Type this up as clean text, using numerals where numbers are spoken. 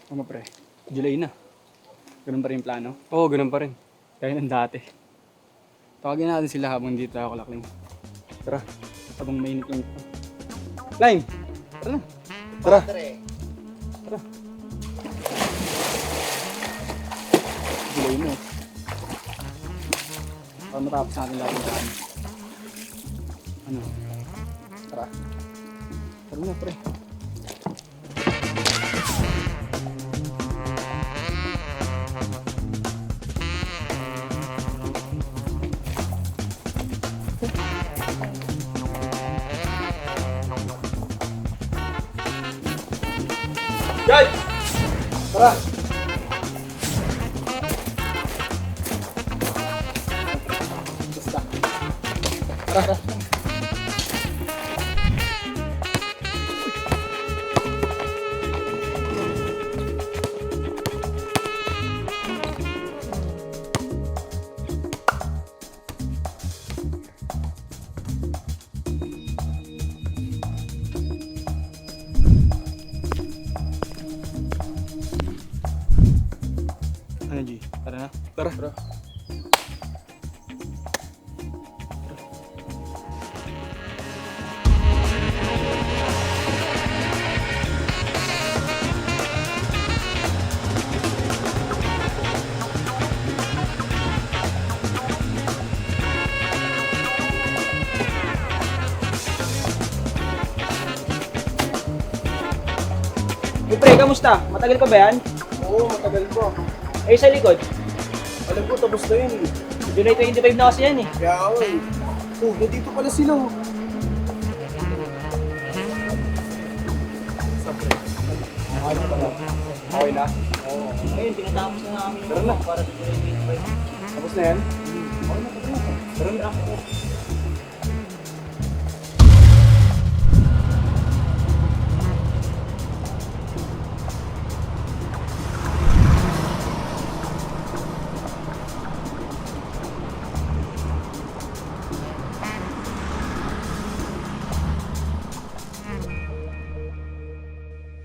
Ano pre? July na. Ganun pa rin yung plano. Oo, ganun pa rin. Kaya ng dati. Tawagin natin sila habang dito ako kalakling. Tara. Habang mainit lang ito. Lime! Tara na. Tara. Tara. July na. Para matapos natin lahat ng daan. Ano? Tara. Tara na pre. Guys! Tara! Basta. Tara. Ano G? Tara na. Tara. Tara. Hey pre, kamusta? Matagal pa ba yan? Oo, matagal pa. Eh sa likod, Alam ko, tapos na yun eh. July 25 na kasi yan eh. Kaya ako eh. Oh, nandito pala sila. Oh. Okay na pala. Okay na? Oo. Ngayon, tinatapos na namin Tara na. para sa July 25. Tapos na yan? Tara na.